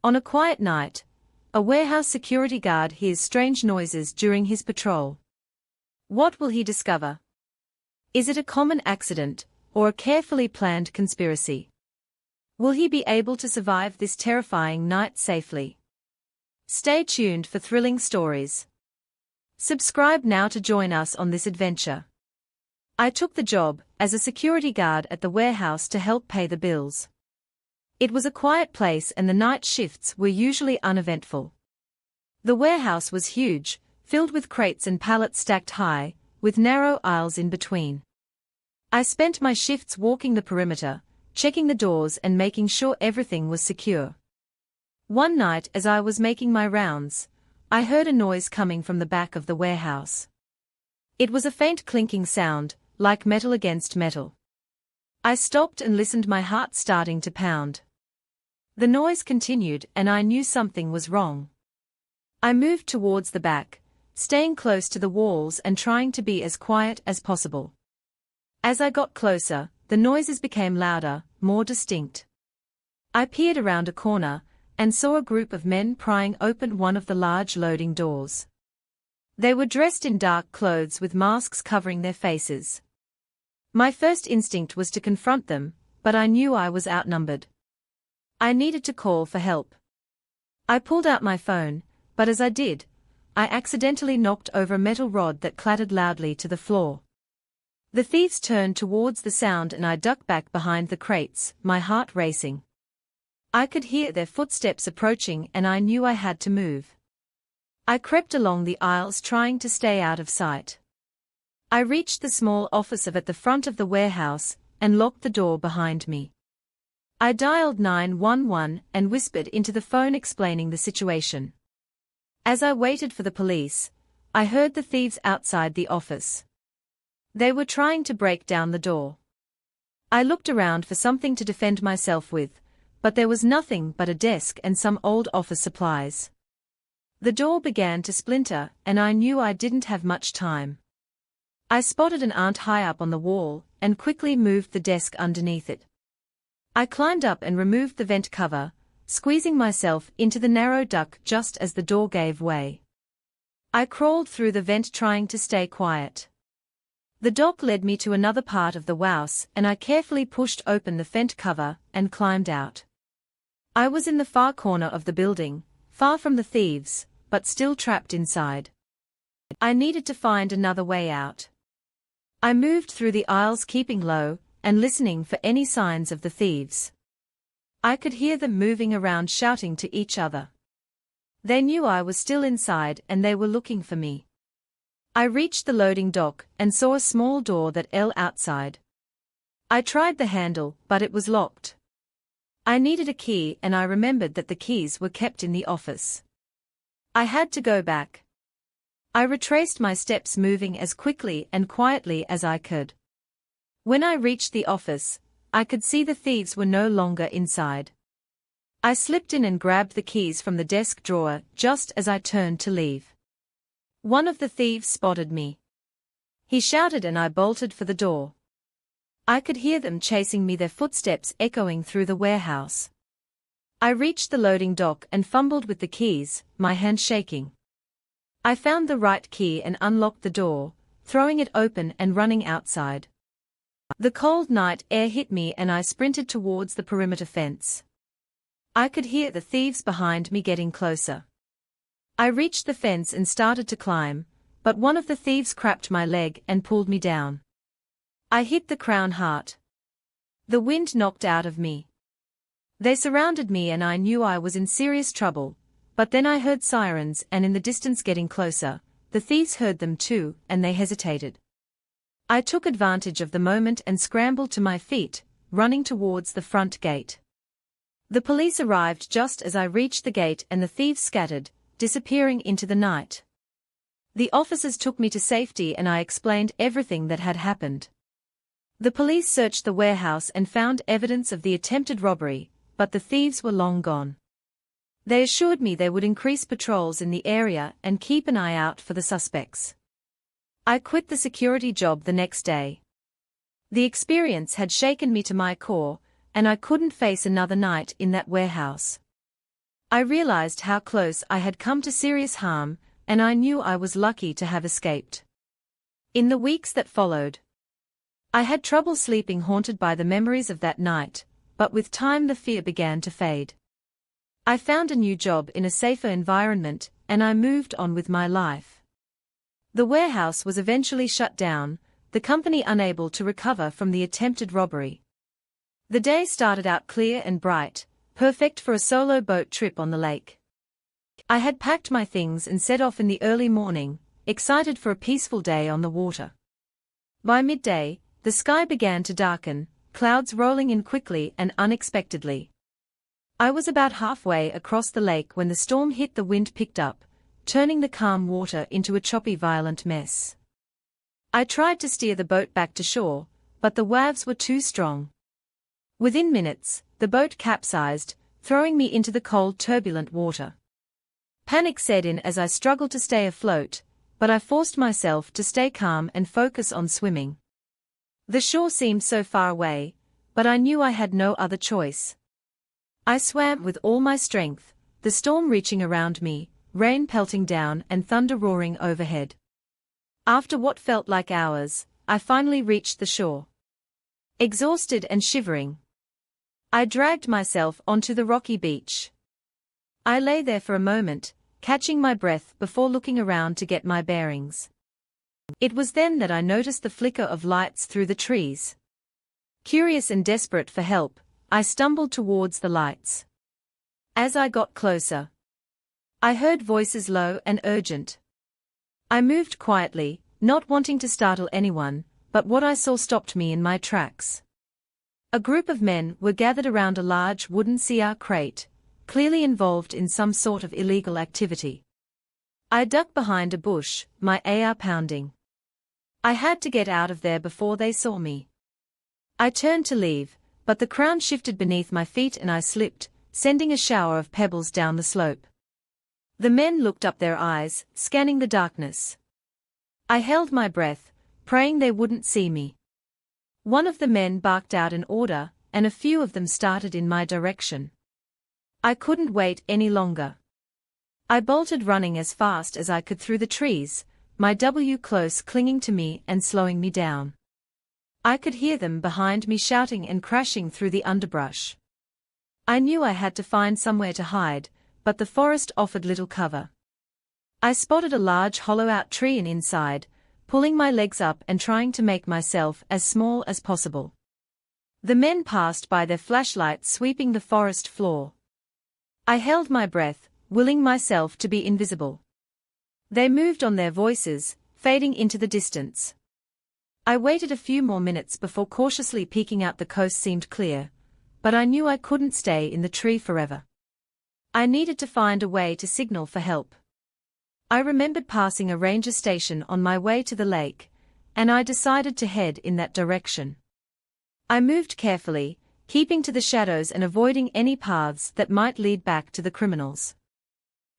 On a quiet night, a warehouse security guard hears strange noises during his patrol. What will he discover? Is it a common accident, or a carefully planned conspiracy? Will he be able to survive this terrifying night safely? Stay tuned for thrilling stories. Subscribe now to join us on this adventure. I took the job as a security guard at the warehouse to help pay the bills. It was a quiet place and the night shifts were usually uneventful. The warehouse was huge, filled with crates and pallets stacked high, with narrow aisles in between. I spent my shifts walking the perimeter, checking the doors and making sure everything was secure. One night as I was making my rounds, I heard a noise coming from the back of the warehouse. It was a faint clinking sound, like metal against metal. I stopped and listened, my heart starting to pound. The noise continued and I knew something was wrong. I moved towards the back, staying close to the walls and trying to be as quiet as possible. As I got closer, the noises became louder, more distinct. I peered around a corner and saw a group of men prying open one of the large loading doors. They were dressed in dark clothes with masks covering their faces. My first instinct was to confront them, but I knew I was outnumbered. I needed to call for help. I pulled out my phone, but as I did, I accidentally knocked over a metal rod that clattered loudly to the floor. The thieves turned towards the sound and I ducked back behind the crates, my heart racing. I could hear their footsteps approaching and I knew I had to move. I crept along the aisles trying to stay out of sight. I reached the small office at the front of the warehouse and locked the door behind me. I dialed 911 and whispered into the phone explaining the situation. As I waited for the police, I heard the thieves outside the office. They were trying to break down the door. I looked around for something to defend myself with, but there was nothing but a desk and some old office supplies. The door began to splinter and I knew I didn't have much time. I spotted an ant high up on the wall and quickly moved the desk underneath it. I climbed up and removed the vent cover, squeezing myself into the narrow duct just as the door gave way. I crawled through the vent trying to stay quiet. The dock led me to another part of the warehouse and I carefully pushed open the vent cover and climbed out. I was in the far corner of the building, far from the thieves, but still trapped inside. I needed to find another way out. I moved through the aisles keeping low and listening for any signs of the thieves. I could hear them moving around shouting to each other. They knew I was still inside and they were looking for me. I reached the loading dock and saw a small door that led outside. I tried the handle, but it was locked. I needed a key and I remembered that the keys were kept in the office. I had to go back. I retraced my steps, moving as quickly and quietly as I could. When I reached the office, I could see the thieves were no longer inside. I slipped in and grabbed the keys from the desk drawer just as I turned to leave. One of the thieves spotted me. He shouted and I bolted for the door. I could hear them chasing me, their footsteps echoing through the warehouse. I reached the loading dock and fumbled with the keys, my hand shaking. I found the right key and unlocked the door, throwing it open and running outside. The cold night air hit me and I sprinted towards the perimeter fence. I could hear the thieves behind me getting closer. I reached the fence and started to climb, but one of the thieves cracked my leg and pulled me down. I hit the ground hard. The wind knocked out of me. They surrounded me and I knew I was in serious trouble, but then I heard sirens and in the distance getting closer. The thieves heard them too and they hesitated. I took advantage of the moment and scrambled to my feet, running towards the front gate. The police arrived just as I reached the gate and the thieves scattered, disappearing into the night. The officers took me to safety and I explained everything that had happened. The police searched the warehouse and found evidence of the attempted robbery, but the thieves were long gone. They assured me they would increase patrols in the area and keep an eye out for the suspects. I quit the security job the next day. The experience had shaken me to my core, and I couldn't face another night in that warehouse. I realized how close I had come to serious harm, and I knew I was lucky to have escaped. In the weeks that followed, I had trouble sleeping, haunted by the memories of that night, but with time the fear began to fade. I found a new job in a safer environment, and I moved on with my life. The warehouse was eventually shut down, the company unable to recover from the attempted robbery. The day started out clear and bright, perfect for a solo boat trip on the lake. I had packed my things and set off in the early morning, excited for a peaceful day on the water. By midday, the sky began to darken, clouds rolling in quickly and unexpectedly. I was about halfway across the lake when the storm hit. The wind picked up, turning the calm water into a choppy, violent mess. I tried to steer the boat back to shore, but the waves were too strong. Within minutes, the boat capsized, throwing me into the cold, turbulent water. Panic set in as I struggled to stay afloat, but I forced myself to stay calm and focus on swimming. The shore seemed so far away, but I knew I had no other choice. I swam with all my strength, the storm reaching around me, rain pelting down and thunder roaring overhead. After what felt like hours, I finally reached the shore. Exhausted and shivering, I dragged myself onto the rocky beach. I lay there for a moment, catching my breath before looking around to get my bearings. It was then that I noticed the flicker of lights through the trees. Curious and desperate for help, I stumbled towards the lights. As I got closer, I heard voices low and urgent. I moved quietly, not wanting to startle anyone, but what I saw stopped me in my tracks. A group of men were gathered around a large wooden CR crate, clearly involved in some sort of illegal activity. I ducked behind a bush, my AR pounding. I had to get out of there before they saw me. I turned to leave, but the ground shifted beneath my feet and I slipped, sending a shower of pebbles down the slope. The men looked up, their eyes scanning the darkness. I held my breath, praying they wouldn't see me. One of the men barked out an order, and a few of them started in my direction. I couldn't wait any longer. I bolted, running as fast as I could through the trees, my close clinging to me and slowing me down. I could hear them behind me shouting and crashing through the underbrush. I knew I had to find somewhere to hide, but the forest offered little cover. I spotted a large hollow-out tree and inside, pulling my legs up and trying to make myself as small as possible. The men passed by, their flashlights sweeping the forest floor. I held my breath, willing myself to be invisible. They moved on, their voices fading into the distance. I waited a few more minutes before cautiously peeking out. The coast seemed clear, but I knew I couldn't stay in the tree forever. I needed to find a way to signal for help. I remembered passing a ranger station on my way to the lake, and I decided to head in that direction. I moved carefully, keeping to the shadows and avoiding any paths that might lead back to the criminals.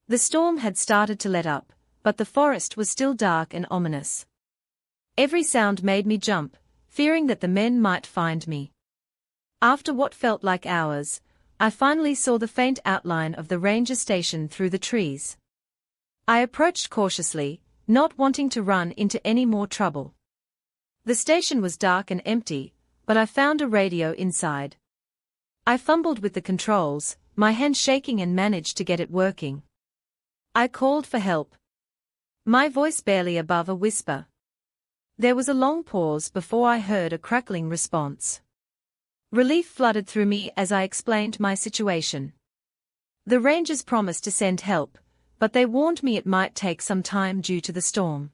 The storm had started to let up, but the forest was still dark and ominous. Every sound made me jump, fearing that the men might find me. After what felt like hours, I finally saw the faint outline of the ranger station through the trees. I approached cautiously, not wanting to run into any more trouble. The station was dark and empty, but I found a radio inside. I fumbled with the controls, my hand shaking, and managed to get it working. I called for help, my voice barely above a whisper. There was a long pause before I heard a crackling response. Relief flooded through me as I explained my situation. The rangers promised to send help, but they warned me it might take some time due to the storm.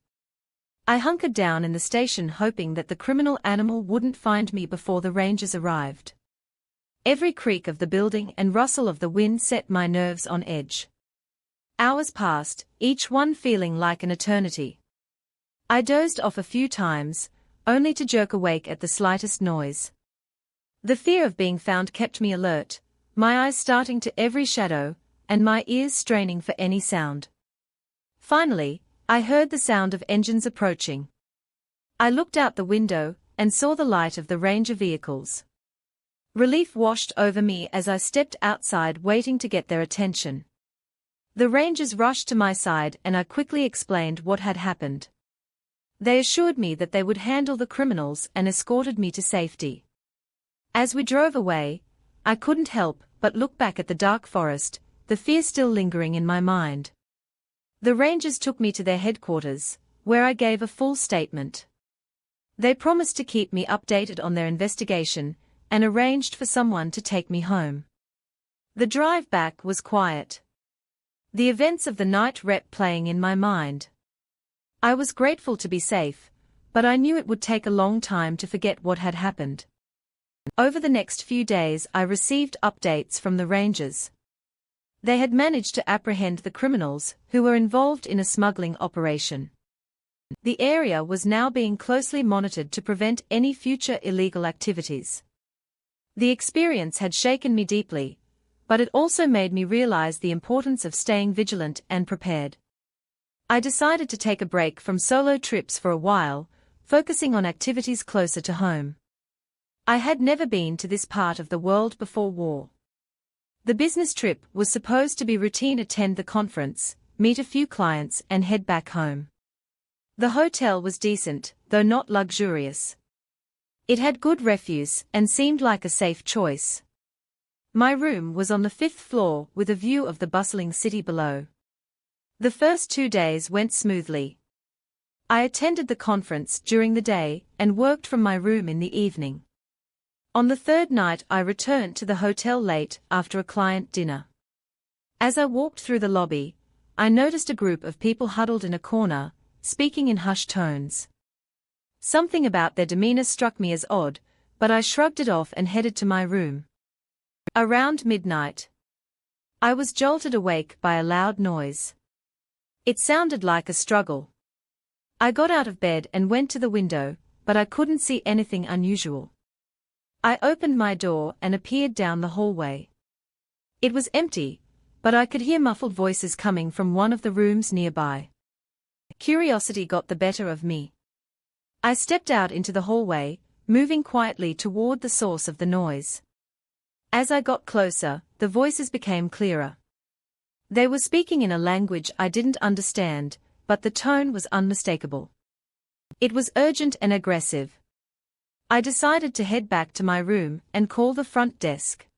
I hunkered down in the station, hoping that the criminal animal wouldn't find me before the rangers arrived. Every creak of the building and rustle of the wind set my nerves on edge. Hours passed, each one feeling like an eternity. I dozed off a few times, only to jerk awake at the slightest noise. The fear of being found kept me alert, my eyes starting to every shadow, and my ears straining for any sound. Finally, I heard the sound of engines approaching. I looked out the window and saw the light of the ranger vehicles. Relief washed over me as I stepped outside waiting to get their attention. The rangers rushed to my side and I quickly explained what had happened. They assured me that they would handle the criminals and escorted me to safety. As we drove away, I couldn't help but look back at the dark forest, the fear still lingering in my mind. The rangers took me to their headquarters, where I gave a full statement. They promised to keep me updated on their investigation, and arranged for someone to take me home. The drive back was quiet. The events of the night rep playing in my mind. I was grateful to be safe, but I knew it would take a long time to forget what had happened. Over the next few days I received updates from the rangers. They had managed to apprehend the criminals who were involved in a smuggling operation. The area was now being closely monitored to prevent any future illegal activities. The experience had shaken me deeply, but it also made me realize the importance of staying vigilant and prepared. I decided to take a break from solo trips for a while, focusing on activities closer to home. I had never been to this part of the world before war. The business trip was supposed to be routine: attend the conference, meet a few clients and head back home. The hotel was decent, though not luxurious. It had good refuse and seemed like a safe choice. My room was on the 5th floor with a view of the bustling city below. The first 2 days went smoothly. I attended the conference during the day and worked from my room in the evening. On the third night I returned to the hotel late after a client dinner. As I walked through the lobby, I noticed a group of people huddled in a corner, speaking in hushed tones. Something about their demeanor struck me as odd, but I shrugged it off and headed to my room. Around midnight, I was jolted awake by a loud noise. It sounded like a struggle. I got out of bed and went to the window, but I couldn't see anything unusual. I opened my door and appeared down the hallway. It was empty, but I could hear muffled voices coming from one of the rooms nearby. Curiosity got the better of me. I stepped out into the hallway, moving quietly toward the source of the noise. As I got closer, the voices became clearer. They were speaking in a language I didn't understand, but the tone was unmistakable. It was urgent and aggressive. I decided to head back to my room and call the front desk.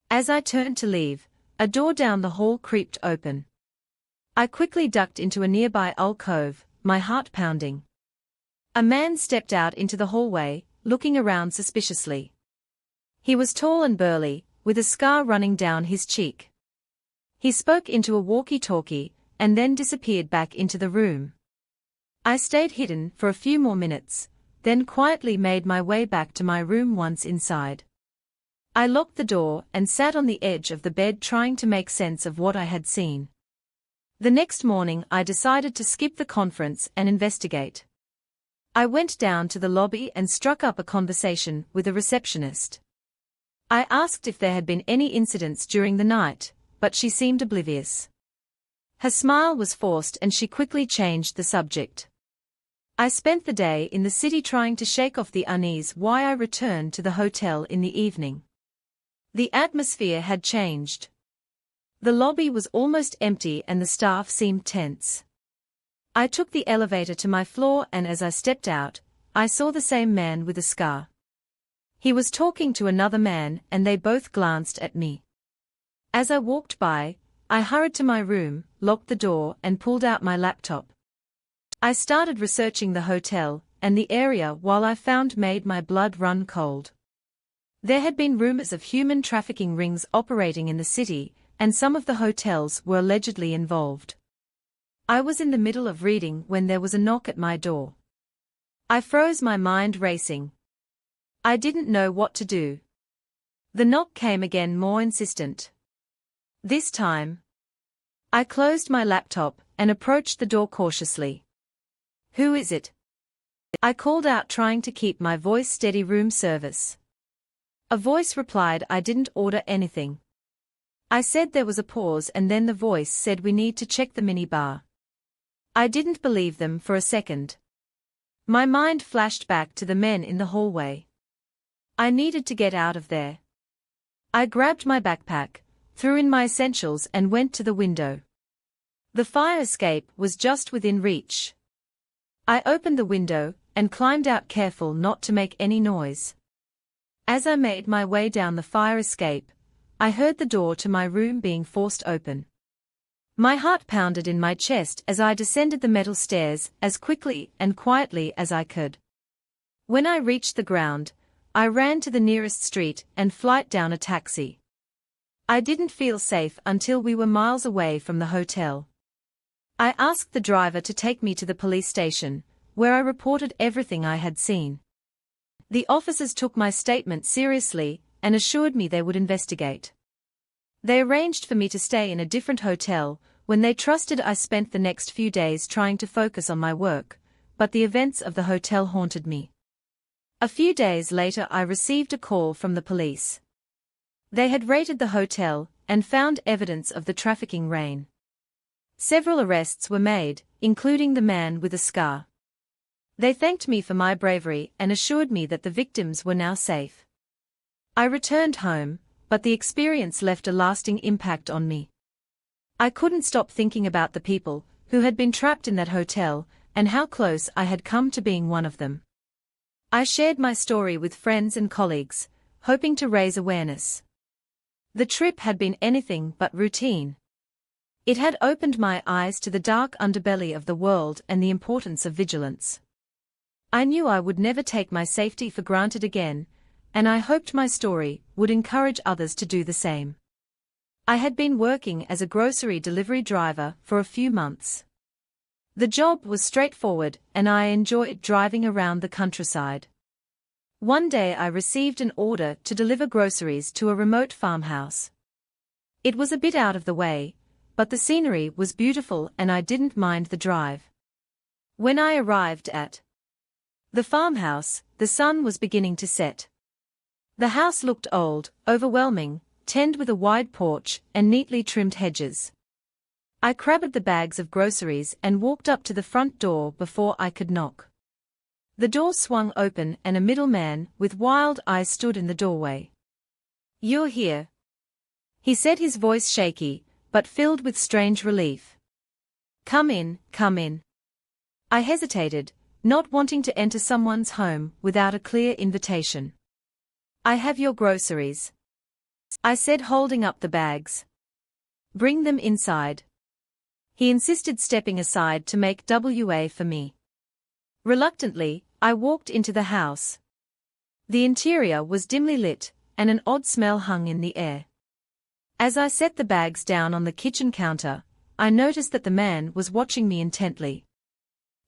As I turned to leave, a door down the hall creaked open. I quickly ducked into a nearby alcove, my heart pounding. A man stepped out into the hallway, looking around suspiciously. He was tall and burly, with a scar running down his cheek. He spoke into a walkie-talkie, and then disappeared back into the room. I stayed hidden for a few more minutes, then quietly made my way back to my room. Once inside, I locked the door and sat on the edge of the bed trying to make sense of what I had seen. The next morning I decided to skip the conference and investigate. I went down to the lobby and struck up a conversation with a receptionist. I asked if there had been any incidents during the night, but she seemed oblivious. Her smile was forced and she quickly changed the subject. I spent the day in the city trying to shake off the unease. Why I returned to the hotel in the evening. The atmosphere had changed. The lobby was almost empty and the staff seemed tense. I took the elevator to my floor and as I stepped out, I saw the same man with a scar. He was talking to another man and they both glanced at me. As I walked by, I hurried to my room, locked the door and pulled out my laptop. I started researching the hotel and the area while I found made my blood run cold. There had been rumors of human trafficking rings operating in the city, and some of the hotels were allegedly involved. I was in the middle of reading when there was a knock at my door. I froze, my mind racing. I didn't know what to do. The knock came again, more insistent. This time, I closed my laptop and approached the door cautiously. "Who is it?" I called out, trying to keep my voice steady. "Room service." A voice replied, "I didn't order anything." I said there was a pause and then the voice said, "We need to check the minibar." I didn't believe them for a second. My mind flashed back to the men in the hallway. I needed to get out of there. I grabbed my backpack, threw in my essentials and went to the window. The fire escape was just within reach. I opened the window and climbed out, careful not to make any noise. As I made my way down the fire escape, I heard the door to my room being forced open. My heart pounded in my chest as I descended the metal stairs as quickly and quietly as I could. When I reached the ground, I ran to the nearest street and flight down a taxi. I didn't feel safe until we were miles away from the hotel. I asked the driver to take me to the police station, where I reported everything I had seen. The officers took my statement seriously and assured me they would investigate. They arranged for me to stay in a different hotel, when they trusted I spent the next few days trying to focus on my work, but the events of the hotel haunted me. A few days later I received a call from the police. They had raided the hotel and found evidence of the trafficking ring. Several arrests were made, including the man with a scar. They thanked me for my bravery and assured me that the victims were now safe. I returned home, but the experience left a lasting impact on me. I couldn't stop thinking about the people who had been trapped in that hotel and how close I had come to being one of them. I shared my story with friends and colleagues, hoping to raise awareness. The trip had been anything but routine. It had opened my eyes to the dark underbelly of the world and the importance of vigilance. I knew I would never take my safety for granted again, and I hoped my story would encourage others to do the same. I had been working as a grocery delivery driver for a few months. The job was straightforward and I enjoyed driving around the countryside. One day I received an order to deliver groceries to a remote farmhouse. It was a bit out of the way, but the scenery was beautiful and I didn't mind the drive. When I arrived at the farmhouse, the sun was beginning to set. The house looked old, overwhelming, tended with a wide porch and neatly trimmed hedges. I grabbed the bags of groceries and walked up to the front door before I could knock. The door swung open and a middleman with wild eyes stood in the doorway. "You're here," he said, his voice shaky, but filled with strange relief. Come in, come in." I hesitated, not wanting to enter someone's home without a clear invitation. "I have your groceries," I said, holding up the bags. "Bring them inside." He insisted, stepping aside to make way for me. Reluctantly, I walked into the house. The interior was dimly lit, and an odd smell hung in the air. As I set the bags down on the kitchen counter, I noticed that the man was watching me intently.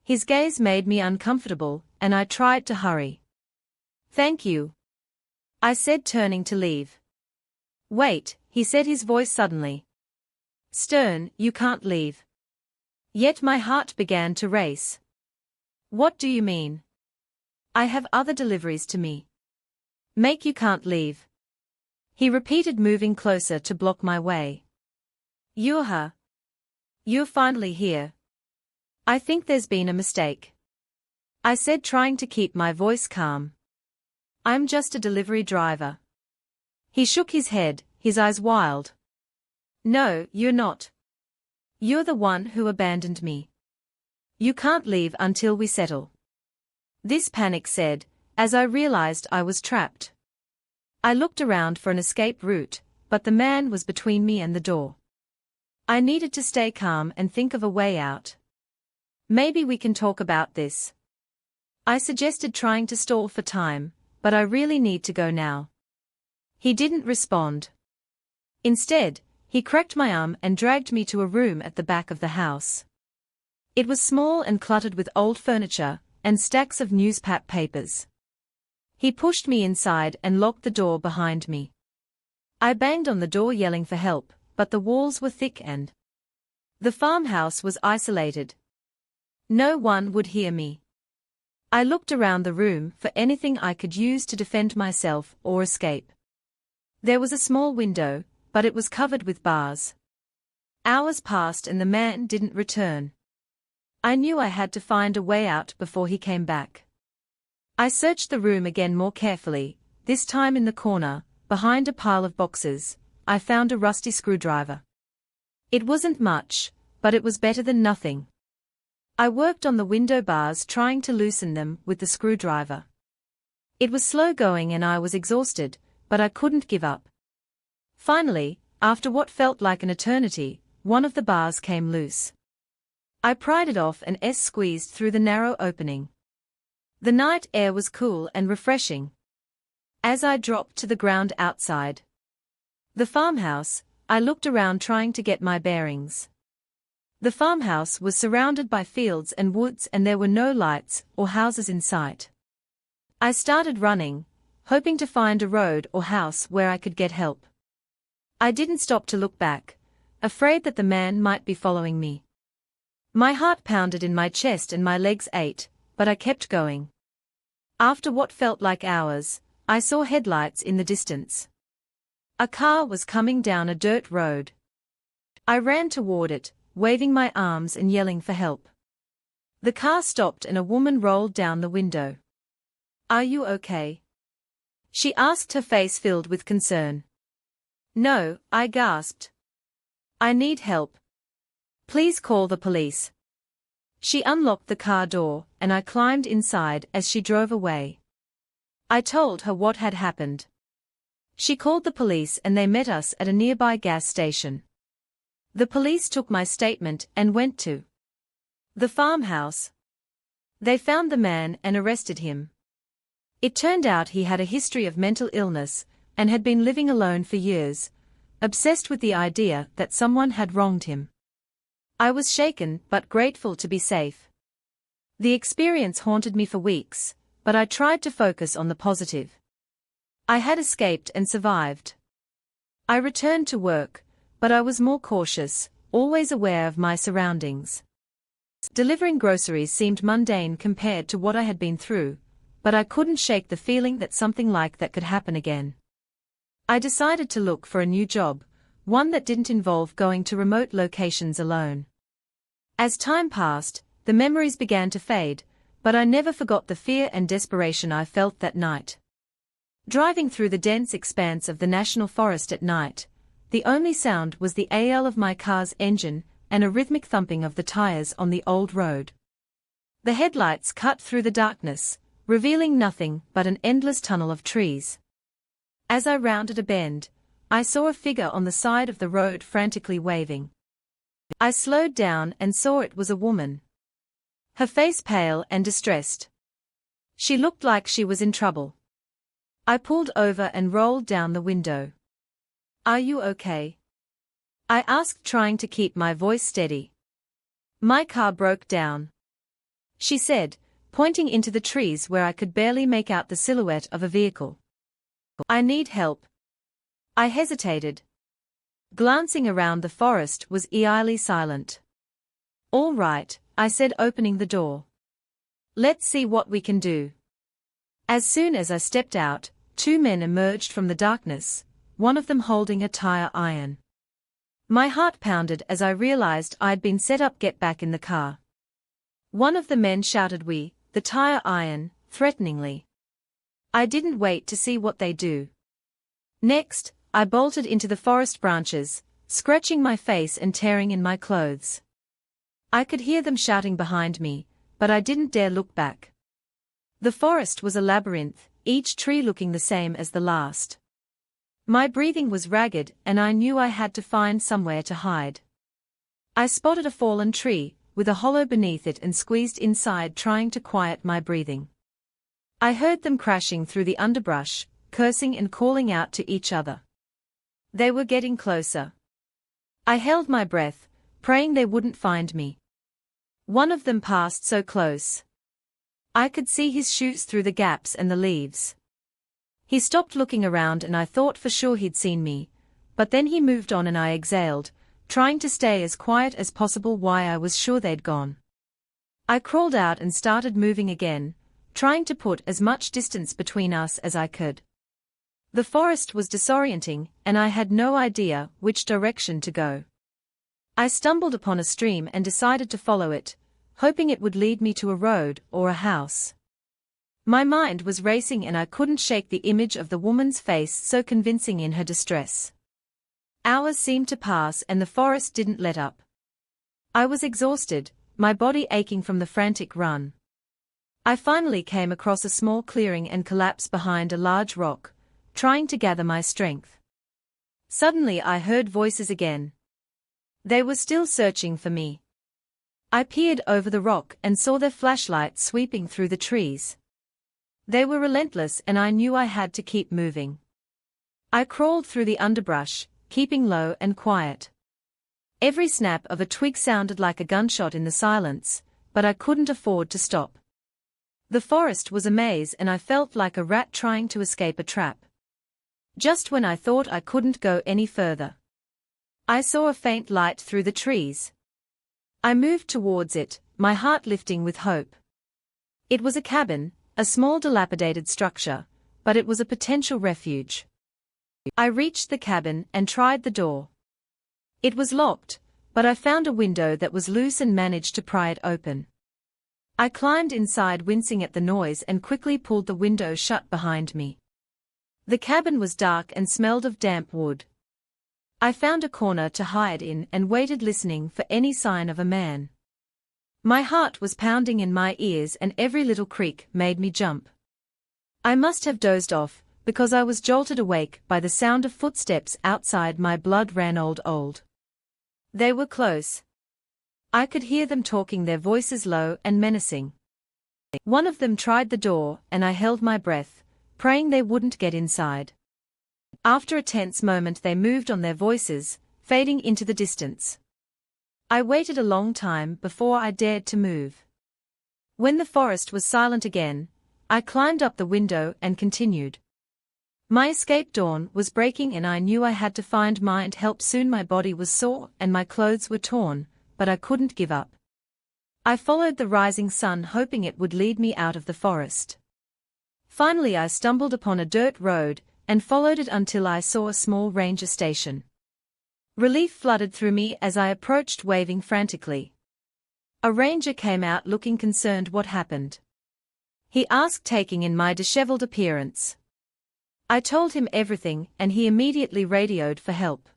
His gaze made me uncomfortable, and I tried to hurry. "Thank you," I said, turning to leave. "Wait," he said, his voice suddenly stern, "you can't leave." Yet my heart began to race. "What do you mean?" "I have other deliveries to me." "Make you can't leave," he repeated, moving closer to block my way. You're finally here." "I think there's been a mistake," I said, trying to keep my voice calm. "I'm just a delivery driver." He shook his head, his eyes wild. "No, you're not. You're the one who abandoned me. You can't leave until we settle." This panic said, as I realized I was trapped. I looked around for an escape route, but the man was between me and the door. I needed to stay calm and think of a way out. "Maybe we can talk about this," I suggested, trying to stall for time, "but I really need to go now." He didn't respond. Instead, he cracked my arm and dragged me to a room at the back of the house. It was small and cluttered with old furniture and stacks of newspaper papers. He pushed me inside and locked the door behind me. I banged on the door, yelling for help, but the walls were thick and the farmhouse was isolated. No one would hear me. I looked around the room for anything I could use to defend myself or escape. There was a small window, but it was covered with bars. Hours passed and the man didn't return. I knew I had to find a way out before he came back. I searched the room again more carefully, this time in the corner, behind a pile of boxes, I found a rusty screwdriver. It wasn't much, but it was better than nothing. I worked on the window bars trying to loosen them with the screwdriver. It was slow going and I was exhausted, but I couldn't give up. Finally, after what felt like an eternity, one of the bars came loose. I pried it off and squeezed through the narrow opening. The night air was cool and refreshing. As I dropped to the ground outside the farmhouse, I looked around trying to get my bearings. The farmhouse was surrounded by fields and woods and there were no lights or houses in sight. I started running, hoping to find a road or house where I could get help. I didn't stop to look back, afraid that the man might be following me. My heart pounded in my chest and my legs ached, but I kept going. After what felt like hours, I saw headlights in the distance. A car was coming down a dirt road. I ran toward it, waving my arms and yelling for help. The car stopped and a woman rolled down the window. "Are you okay?" she asked, her face filled with concern. "No," I gasped. "I need help. Please call the police." She unlocked the car door, and I climbed inside as she drove away. I told her what had happened. She called the police and they met us at a nearby gas station. The police took my statement and went to the farmhouse. They found the man and arrested him. It turned out he had a history of mental illness and had been living alone for years, obsessed with the idea that someone had wronged him. I was shaken but grateful to be safe. The experience haunted me for weeks, but I tried to focus on the positive. I had escaped and survived. I returned to work, but I was more cautious, always aware of my surroundings. Delivering groceries seemed mundane compared to what I had been through, but I couldn't shake the feeling that something like that could happen again. I decided to look for a new job, one that didn't involve going to remote locations alone. As time passed, the memories began to fade, but I never forgot the fear and desperation I felt that night. Driving through the dense expanse of the national forest at night, the only sound was the AL of my car's engine and a rhythmic thumping of the tires on the old road. The headlights cut through the darkness, revealing nothing but an endless tunnel of trees. As I rounded a bend, I saw a figure on the side of the road frantically waving. I slowed down and saw it was a woman. Her face pale and distressed. She looked like she was in trouble. I pulled over and rolled down the window. "Are you okay?" I asked, trying to keep my voice steady. "My car broke down," she said, pointing into the trees where I could barely make out the silhouette of a vehicle. "I need help." I hesitated. Glancing around, the forest was eerily silent. "All right," I said, opening the door. "Let's see what we can do." As soon as I stepped out, two men emerged from the darkness, one of them holding a tire iron. My heart pounded as I realized I'd been set up. "Get back in the car." One of the men shouted, the tire iron, threateningly. I didn't wait to see what they do. Next, I bolted into the forest branches, scratching my face and tearing in my clothes. I could hear them shouting behind me, but I didn't dare look back. The forest was a labyrinth, each tree looking the same as the last. My breathing was ragged and I knew I had to find somewhere to hide. I spotted a fallen tree, with a hollow beneath it, and squeezed inside, trying to quiet my breathing. I heard them crashing through the underbrush, cursing and calling out to each other. They were getting closer. I held my breath, praying they wouldn't find me. One of them passed so close. I could see his shoes through the gaps and the leaves. He stopped looking around and I thought for sure he'd seen me, but then he moved on and I exhaled, trying to stay as quiet as possible while I was sure they'd gone. I crawled out and started moving again, trying to put as much distance between us as I could. The forest was disorienting, and I had no idea which direction to go. I stumbled upon a stream and decided to follow it, hoping it would lead me to a road or a house. My mind was racing and I couldn't shake the image of the woman's face so convincing in her distress. Hours seemed to pass and the forest didn't let up. I was exhausted, my body aching from the frantic run. I finally came across a small clearing and collapsed behind a large rock, trying to gather my strength. Suddenly I heard voices again. They were still searching for me. I peered over the rock and saw their flashlights sweeping through the trees. They were relentless and I knew I had to keep moving. I crawled through the underbrush, keeping low and quiet. Every snap of a twig sounded like a gunshot in the silence, but I couldn't afford to stop. The forest was a maze and I felt like a rat trying to escape a trap. Just when I thought I couldn't go any further, I saw a faint light through the trees. I moved towards it, my heart lifting with hope. It was a cabin, a small dilapidated structure, but it was a potential refuge. I reached the cabin and tried the door. It was locked, but I found a window that was loose and managed to pry it open. I climbed inside, wincing at the noise, and quickly pulled the window shut behind me. The cabin was dark and smelled of damp wood. I found a corner to hide in and waited, listening for any sign of a man. My heart was pounding in my ears and every little creak made me jump. I must have dozed off, because I was jolted awake by the sound of footsteps outside. My blood ran old. They were close. I could hear them talking, their voices low and menacing. One of them tried the door, and I held my breath, praying they wouldn't get inside. After a tense moment they moved on, their voices fading into the distance. I waited a long time before I dared to move. When the forest was silent again, I climbed up the window and continued. My escape dawn was breaking and I knew I had to find mind help soon. My body was sore and my clothes were torn, but I couldn't give up. I followed the rising sun, hoping it would lead me out of the forest. Finally I stumbled upon a dirt road and followed it until I saw a small ranger station. Relief flooded through me as I approached, waving frantically. A ranger came out looking concerned. What happened? He asked, taking in my disheveled appearance. I told him everything and he immediately radioed for help.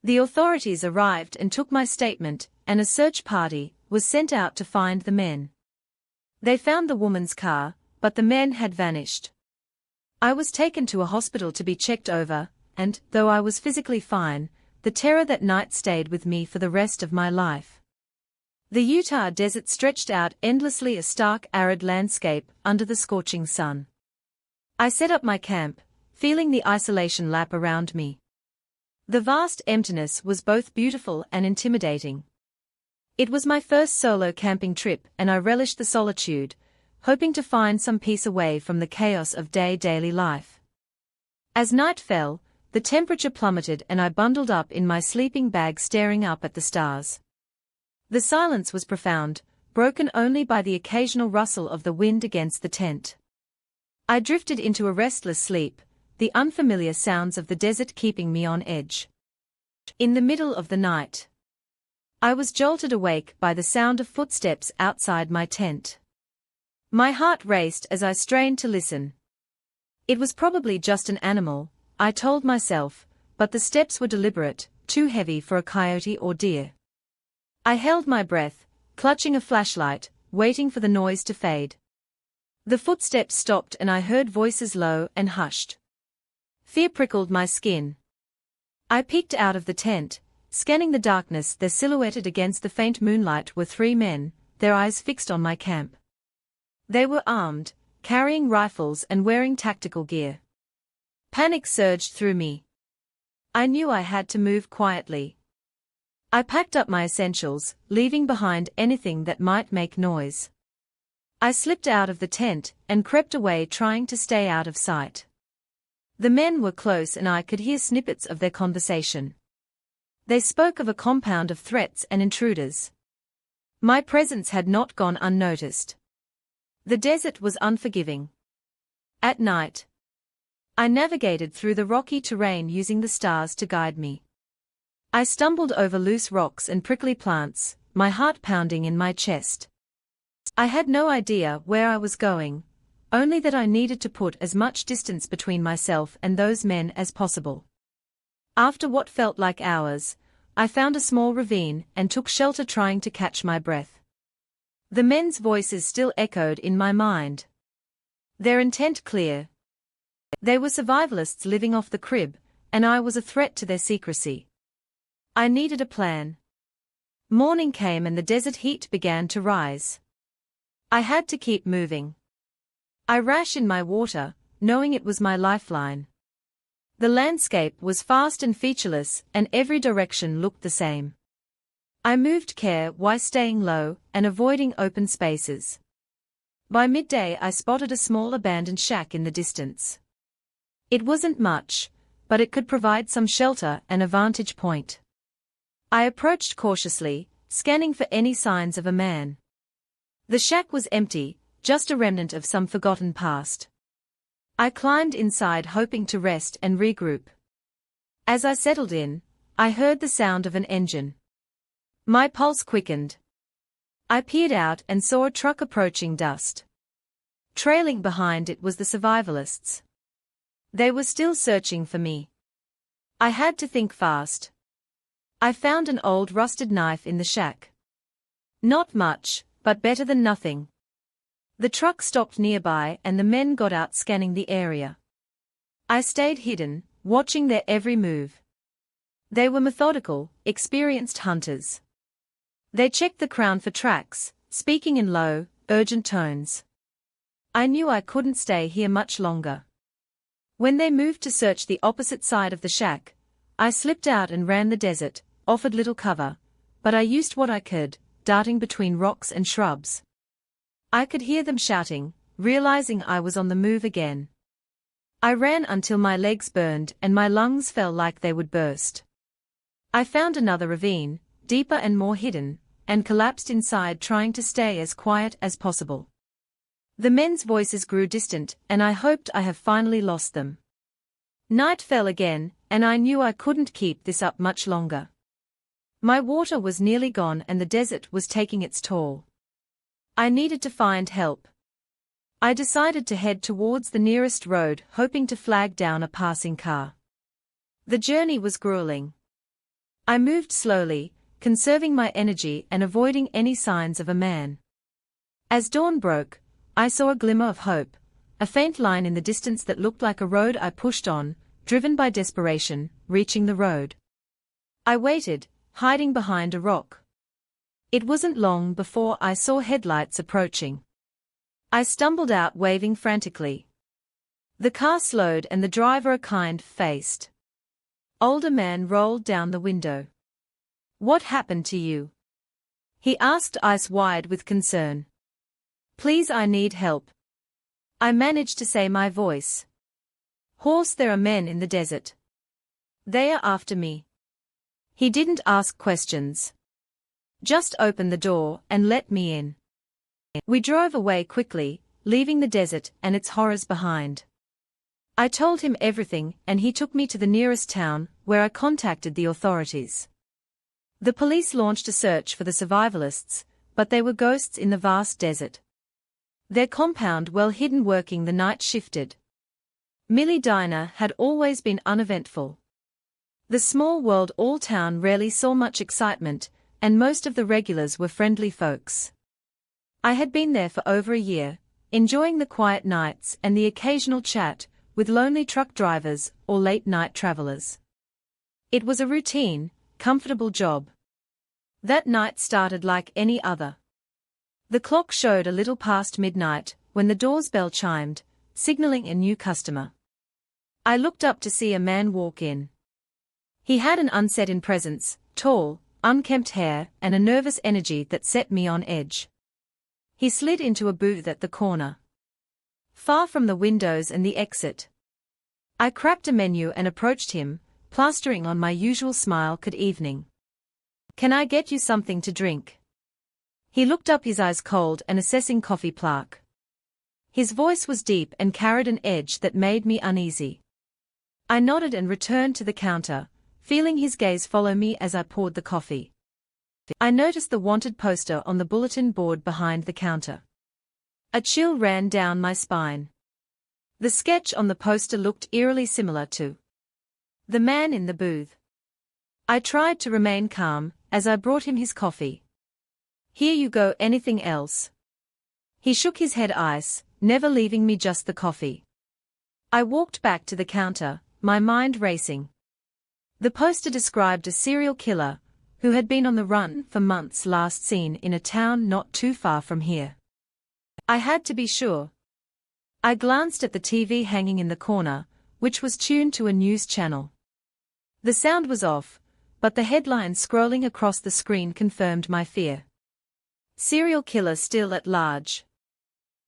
The authorities arrived and took my statement, and a search party was sent out to find the men. They found the woman's car, but the men had vanished. I was taken to a hospital to be checked over, and, though I was physically fine, the terror that night stayed with me for the rest of my life. The Utah desert stretched out endlessly, a stark, arid landscape under the scorching sun. I set up my camp, feeling the isolation lap around me. The vast emptiness was both beautiful and intimidating. It was my first solo camping trip and I relished the solitude, hoping to find some peace away from the chaos of daily life. As night fell, the temperature plummeted and I bundled up in my sleeping bag, staring up at the stars. The silence was profound, broken only by the occasional rustle of the wind against the tent. I drifted into a restless sleep, the unfamiliar sounds of the desert keeping me on edge. In the middle of the night, I was jolted awake by the sound of footsteps outside my tent. My heart raced as I strained to listen. It was probably just an animal, I told myself, but the steps were deliberate, too heavy for a coyote or deer. I held my breath, clutching a flashlight, waiting for the noise to fade. The footsteps stopped and I heard voices low and hushed. Fear prickled my skin. I peeked out of the tent, scanning the darkness. There, silhouetted against the faint moonlight, were three men, their eyes fixed on my camp. They were armed, carrying rifles and wearing tactical gear. Panic surged through me. I knew I had to move quietly. I packed up my essentials, leaving behind anything that might make noise. I slipped out of the tent and crept away, trying to stay out of sight. The men were close and I could hear snippets of their conversation. They spoke of a compound of threats and intruders. My presence had not gone unnoticed. The desert was unforgiving. At night, I navigated through the rocky terrain using the stars to guide me. I stumbled over loose rocks and prickly plants, my heart pounding in my chest. I had no idea where I was going, only that I needed to put as much distance between myself and those men as possible. After what felt like hours, I found a small ravine and took shelter, trying to catch my breath. The men's voices still echoed in my mind. Their intent clear. They were survivalists living off the crib, and I was a threat to their secrecy. I needed a plan. Morning came and the desert heat began to rise. I had to keep moving. I rationed my water, knowing it was my lifeline. The landscape was vast and featureless, and every direction looked the same. I moved carefully, staying low and avoiding open spaces. By midday I spotted a small abandoned shack in the distance. It wasn't much, but it could provide some shelter and a vantage point. I approached cautiously, scanning for any signs of a man. The shack was empty, just a remnant of some forgotten past. I climbed inside, hoping to rest and regroup. As I settled in, I heard the sound of an engine. My pulse quickened. I peered out and saw a truck approaching dusk. Trailing behind it was the survivalists. They were still searching for me. I had to think fast. I found an old rusted knife in the shack. Not much, but better than nothing. The truck stopped nearby and the men got out, scanning the area. I stayed hidden, watching their every move. They were methodical, experienced hunters. They checked the ground for tracks, speaking in low, urgent tones. I knew I couldn't stay here much longer. When they moved to search the opposite side of the shack, I slipped out and ran the desert, offered little cover, but I used what I could, darting between rocks and shrubs. I could hear them shouting, realizing I was on the move again. I ran until my legs burned and my lungs felt like they would burst. I found another ravine, deeper and more hidden, and collapsed inside, trying to stay as quiet as possible. The men's voices grew distant, and I hoped I have finally lost them. Night fell again, and I knew I couldn't keep this up much longer. My water was nearly gone and the desert was taking its toll. I needed to find help. I decided to head towards the nearest road, hoping to flag down a passing car. The journey was grueling. I moved slowly, conserving my energy and avoiding any signs of a man. As dawn broke, I saw a glimmer of hope, a faint line in the distance that looked like a road. I pushed on, driven by desperation, reaching the road. I waited, hiding behind a rock. It wasn't long before I saw headlights approaching. I stumbled out, waving frantically. The car slowed and the driver, a kind-faced older man, rolled down the window. "What happened to you?" he asked, eyes wide with concern. "Please, I need help," I managed to say, my voice hoarse. "There are men in the desert. They are after me." He didn't ask questions. Just open the door and let me in. We drove away quickly, leaving the desert and its horrors behind. I told him everything and he took me to the nearest town, where I contacted the authorities. The police launched a search for the survivalists, but they were ghosts in the vast desert. Their compound well hidden, working the night shifted. Millie Diner had always been uneventful. The small world all town rarely saw much excitement, and most of the regulars were friendly folks. I had been there for over a year, enjoying the quiet nights and the occasional chat with lonely truck drivers or late-night travelers. It was a routine, comfortable job. That night started like any other. The clock showed a little past midnight when the door's bell chimed, signaling a new customer. I looked up to see a man walk in. He had an uncertain presence, tall, unkempt hair, and a nervous energy that set me on edge. He slid into a booth at the corner, far from the windows and the exit. I cracked a menu and approached him, plastering on my usual smile. "Good evening. Can I get you something to drink?" He looked up, his eyes cold and assessing coffee plaque. His voice was deep and carried an edge that made me uneasy. I nodded and returned to the counter, feeling his gaze follow me as I poured the coffee. I noticed the wanted poster on the bulletin board behind the counter. A chill ran down my spine. The sketch on the poster looked eerily similar to the man in the booth. I tried to remain calm as I brought him his coffee. Here you go, anything else? He shook his head. Ice, never leaving me just the coffee. I walked back to the counter, my mind racing. The poster described a serial killer who had been on the run for months, last seen in a town not too far from here. I had to be sure. I glanced at the TV hanging in the corner, which was tuned to a news channel. The sound was off, but the headline scrolling across the screen confirmed my fear. Serial killer still at large.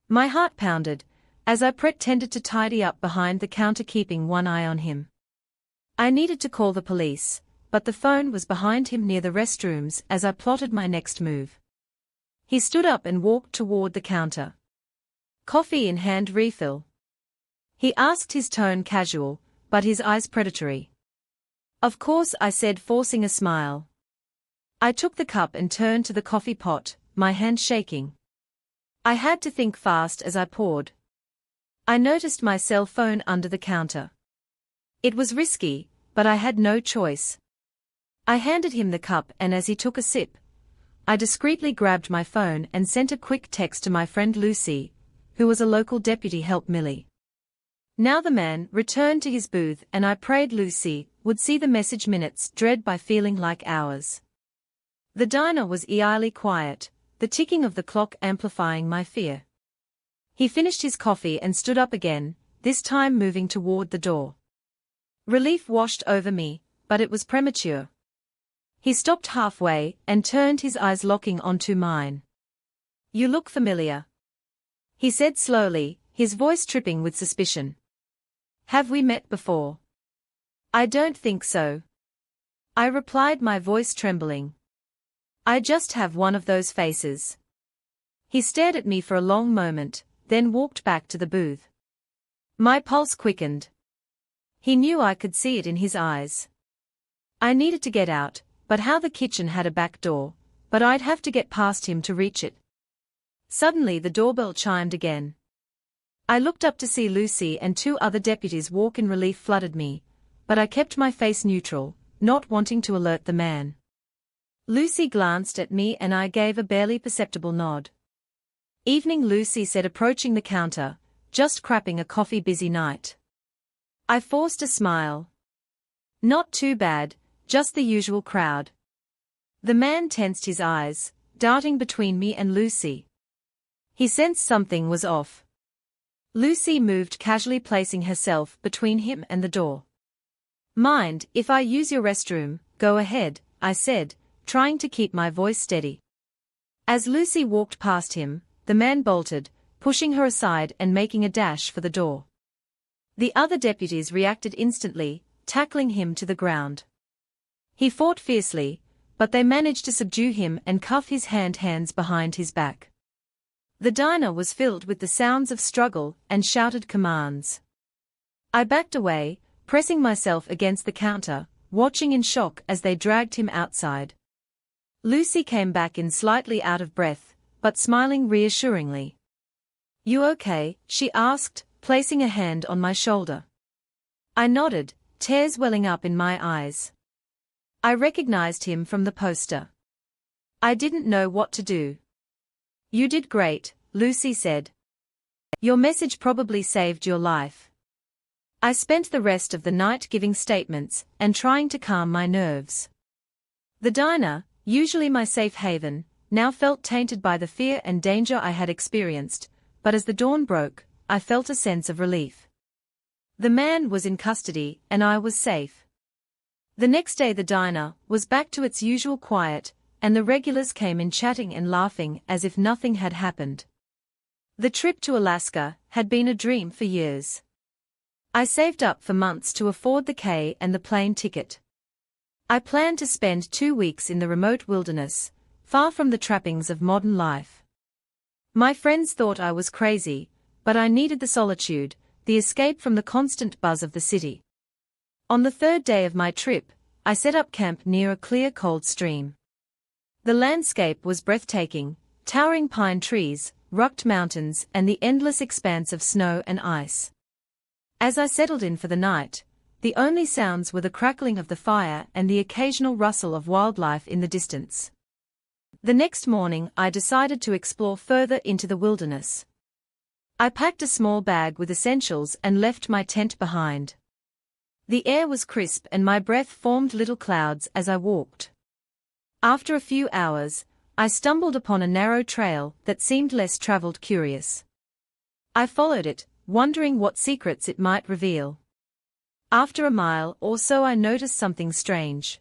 My heart pounded as I pretended to tidy up behind the counter, keeping one eye on him. I needed to call the police, but the phone was behind him near the restrooms as I plotted my next move. He stood up and walked toward the counter. Coffee in hand, refill? He asked, his tone casual, but his eyes predatory. Of course, I said, forcing a smile. I took the cup and turned to the coffee pot, my hand shaking. I had to think fast as I poured. I noticed my cell phone under the counter. It was risky, but I had no choice. I handed him the cup, and as he took a sip, I discreetly grabbed my phone and sent a quick text to my friend Lucy, who was a local deputy. Help Millie. Now the man returned to his booth, and I prayed Lucy would see the message. Minutes dread by feeling like hours. The diner was eerily quiet, the ticking of the clock amplifying my fear. He finished his coffee and stood up again, this time moving toward the door. Relief washed over me, but it was premature. He stopped halfway and turned, his eyes locking onto mine. You look familiar, he said slowly, his voice tripping with suspicion. Have we met before? I don't think so, I replied, my voice trembling. I just have one of those faces. He stared at me for a long moment, then walked back to the booth. My pulse quickened. He knew, I could see it in his eyes. I needed to get out, but how? The kitchen had a back door, but I'd have to get past him to reach it. Suddenly the doorbell chimed again. I looked up to see Lucy and two other deputies walk in. Relief flooded me, but I kept my face neutral, not wanting to alert the man. Lucy glanced at me and I gave a barely perceptible nod. Evening, Lucy said, approaching the counter. Just crapping a coffee, busy night? I forced a smile. Not too bad, just the usual crowd. The man tensed, his eyes darting between me and Lucy. He sensed something was off. Lucy moved casually, placing herself between him and the door. Mind if I use your restroom? Go ahead, I said, trying to keep my voice steady. As Lucy walked past him, the man bolted, pushing her aside and making a dash for the door. The other deputies reacted instantly, tackling him to the ground. He fought fiercely, but they managed to subdue him and cuff his hands behind his back. The diner was filled with the sounds of struggle and shouted commands. I backed away, pressing myself against the counter, watching in shock as they dragged him outside. Lucy came back in slightly out of breath, but smiling reassuringly. You okay? She asked, placing a hand on my shoulder. I nodded, tears welling up in my eyes. I recognized him from the poster. I didn't know what to do. You did great, Lucy said. Your message probably saved your life. I spent the rest of the night giving statements and trying to calm my nerves. The diner, usually my safe haven, now felt tainted by the fear and danger I had experienced, but as the dawn broke, I felt a sense of relief. The man was in custody and I was safe. The next day the diner was back to its usual quiet, and the regulars came in chatting and laughing as if nothing had happened. The trip to Alaska had been a dream for years. I saved up for months to afford the K and the plane ticket. I planned to spend 2 weeks in the remote wilderness, far from the trappings of modern life. My friends thought I was crazy, but I needed the solitude, the escape from the constant buzz of the city. On the third day of my trip, I set up camp near a clear, cold stream. The landscape was breathtaking, towering pine trees, rugged mountains and the endless expanse of snow and ice. As I settled in for the night, the only sounds were the crackling of the fire and the occasional rustle of wildlife in the distance. The next morning I decided to explore further into the wilderness. I packed a small bag with essentials and left my tent behind. The air was crisp and my breath formed little clouds as I walked. After a few hours, I stumbled upon a narrow trail that seemed less traveled. Curious, I followed it, wondering what secrets it might reveal. After a mile or so I noticed something strange.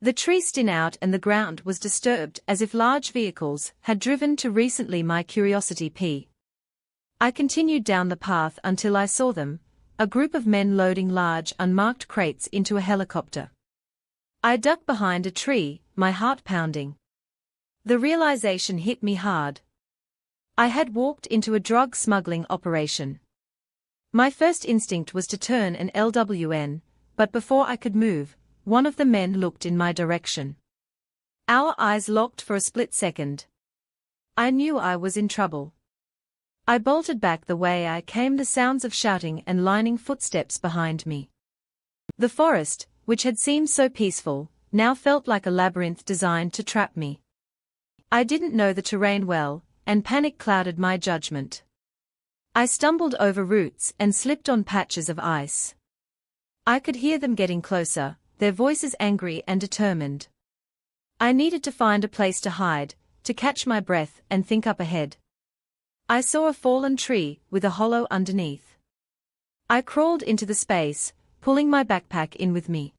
The trees thinned out and the ground was disturbed as if large vehicles had driven too recently. My curiosity piqued. I continued down the path until I saw them, a group of men loading large unmarked crates into a helicopter. I ducked behind a tree, my heart pounding. The realization hit me hard. I had walked into a drug smuggling operation. My first instinct was to turn and LWN, but before I could move, one of the men looked in my direction. Our eyes locked for a split second. I knew I was in trouble. I bolted back the way I came, the sounds of shouting and lining footsteps behind me. The forest, which had seemed so peaceful, now felt like a labyrinth designed to trap me. I didn't know the terrain well, and panic clouded my judgment. I stumbled over roots and slipped on patches of ice. I could hear them getting closer, their voices angry and determined. I needed to find a place to hide, to catch my breath and think up ahead. I saw a fallen tree with a hollow underneath. I crawled into the space, pulling my backpack in with me.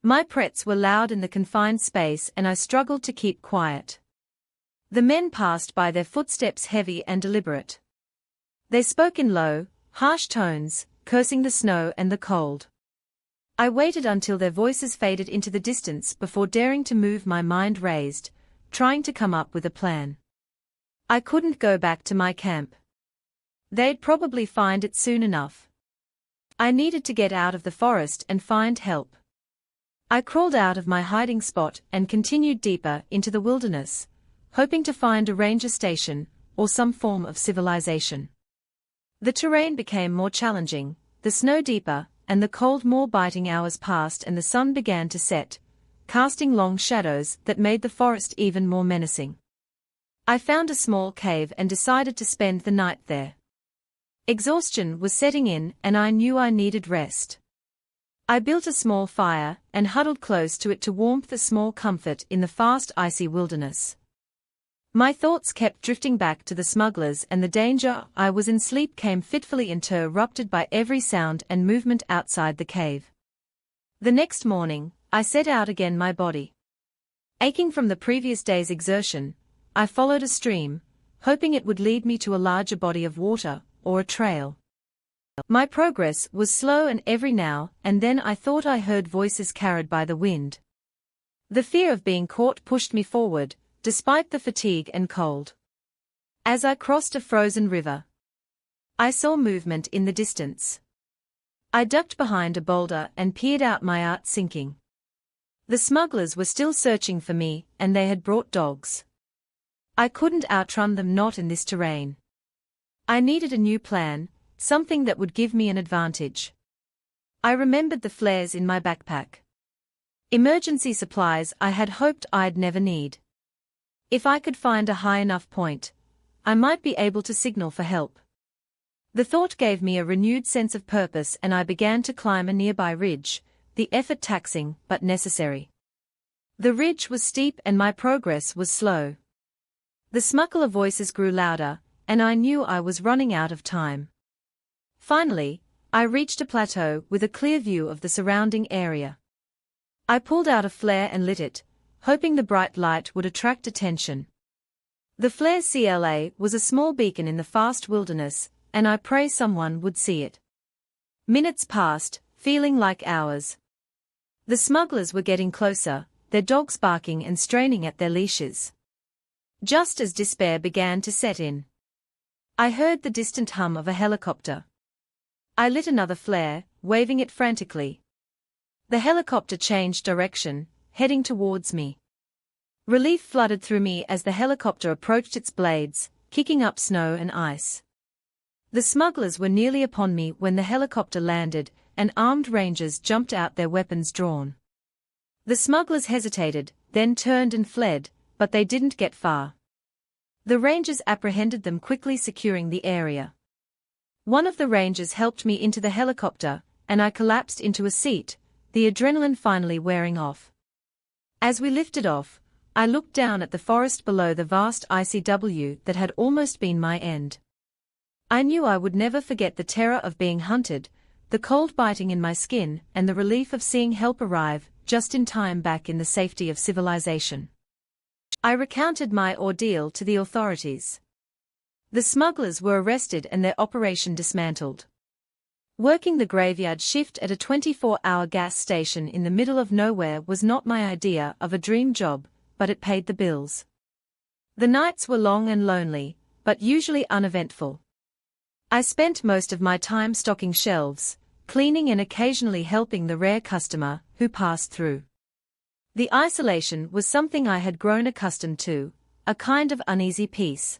My breaths were loud in the confined space and I struggled to keep quiet. The men passed by, their footsteps heavy and deliberate. They spoke in low, harsh tones, cursing the snow and the cold. I waited until their voices faded into the distance before daring to move, my mind raised, trying to come up with a plan. I couldn't go back to my camp. They'd probably find it soon enough. I needed to get out of the forest and find help. I crawled out of my hiding spot and continued deeper into the wilderness, hoping to find a ranger station or some form of civilization. The terrain became more challenging, the snow deeper, and the cold more biting. Hours passed and the sun began to set, casting long shadows that made the forest even more menacing. I found a small cave and decided to spend the night there. Exhaustion was setting in and I knew I needed rest. I built a small fire and huddled close to it to warmth, a small comfort in the fast, icy wilderness. My thoughts kept drifting back to the smugglers and the danger I was in. Sleep came fitfully, interrupted by every sound and movement outside the cave. The next morning, I set out again, my body aching from the previous day's exertion. I followed a stream, hoping it would lead me to a larger body of water, or a trail. My progress was slow and every now and then I thought I heard voices carried by the wind. The fear of being caught pushed me forward, despite the fatigue and cold. As I crossed a frozen river, I saw movement in the distance. I ducked behind a boulder and peered out, my heart sinking. The smugglers were still searching for me and they had brought dogs. I couldn't outrun them, not in this terrain. I needed a new plan, something that would give me an advantage. I remembered the flares in my backpack. Emergency supplies I had hoped I'd never need. If I could find a high enough point, I might be able to signal for help. The thought gave me a renewed sense of purpose and I began to climb a nearby ridge, the effort taxing but necessary. The ridge was steep and my progress was slow. The smuggler voices grew louder, and I knew I was running out of time. Finally, I reached a plateau with a clear view of the surrounding area. I pulled out a flare and lit it, hoping the bright light would attract attention. The flare's CLA was a small beacon in the vast wilderness, and I pray someone would see it. Minutes passed, feeling like hours. The smugglers were getting closer, their dogs barking and straining at their leashes. Just as despair began to set in, I heard the distant hum of a helicopter. I lit another flare, waving it frantically. The helicopter changed direction, heading towards me. Relief flooded through me as the helicopter approached its blades, kicking up snow and ice. The smugglers were nearly upon me when the helicopter landed, and armed rangers jumped out, their weapons drawn. The smugglers hesitated, then turned and fled, but they didn't get far. The rangers apprehended them, quickly securing the area. One of the rangers helped me into the helicopter, and I collapsed into a seat, the adrenaline finally wearing off. As we lifted off, I looked down at the forest below, the vast ICW that had almost been my end. I knew I would never forget the terror of being hunted, the cold biting in my skin, and the relief of seeing help arrive, just in time, back in the safety of civilization. I recounted my ordeal to the authorities. The smugglers were arrested and their operation dismantled. Working the graveyard shift at a 24-hour gas station in the middle of nowhere was not my idea of a dream job, but it paid the bills. The nights were long and lonely, but usually uneventful. I spent most of my time stocking shelves, cleaning, and occasionally helping the rare customer who passed through. The isolation was something I had grown accustomed to, a kind of uneasy peace.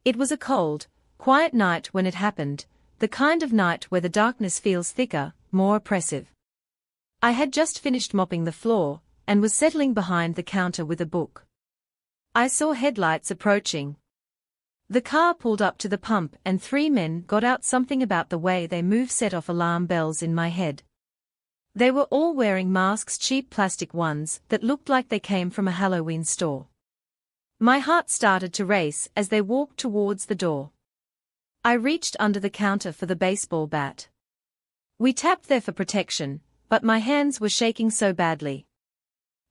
It was a cold, quiet night when it happened, the kind of night where the darkness feels thicker, more oppressive. I had just finished mopping the floor, and was settling behind the counter with a book. I saw headlights approaching. The car pulled up to the pump and 3 men got out. Something about the way they moved set off alarm bells in my head. They were all wearing masks, cheap plastic ones that looked like they came from a Halloween store. My heart started to race as they walked towards the door. I reached under the counter for the baseball bat. We tapped there for protection, but my hands were shaking so badly.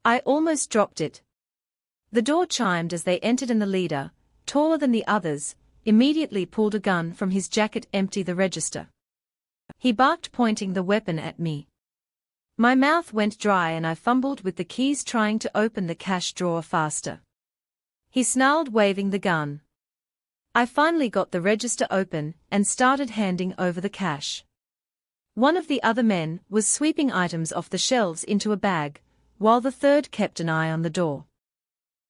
I almost dropped it. The door chimed as they entered, and the leader, taller than the others, immediately pulled a gun from his jacket. Empty the register. He barked, pointing the weapon at me. My mouth went dry and I fumbled with the keys, trying to open the cash drawer faster. He snarled, waving the gun. I finally got the register open and started handing over the cash. One of the other men was sweeping items off the shelves into a bag, while the third kept an eye on the door.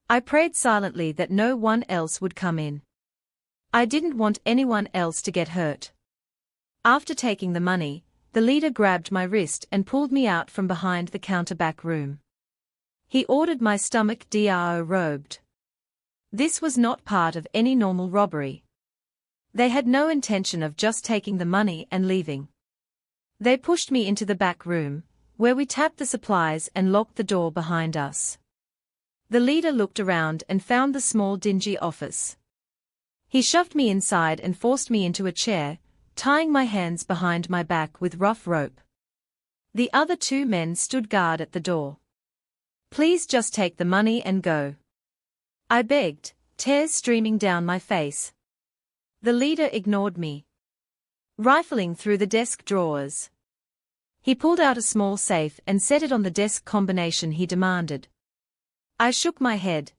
I prayed silently that no one else would come in. I didn't want anyone else to get hurt. After taking the money, the leader grabbed my wrist and pulled me out from behind the counter back room. He ordered my stomach robed. This was not part of any normal robbery. They had no intention of just taking the money and leaving. They pushed me into the back room, where we tapped the supplies and locked the door behind us. The leader looked around and found the small, dingy office. He shoved me inside and forced me into a chair, tying my hands behind my back with rough rope. The other 2 men stood guard at the door. "Please just take the money and go," I begged, tears streaming down my face. The leader ignored me. Rifling through the desk drawers, he pulled out a small safe and set it on the desk. "Combination," he demanded. I shook my head.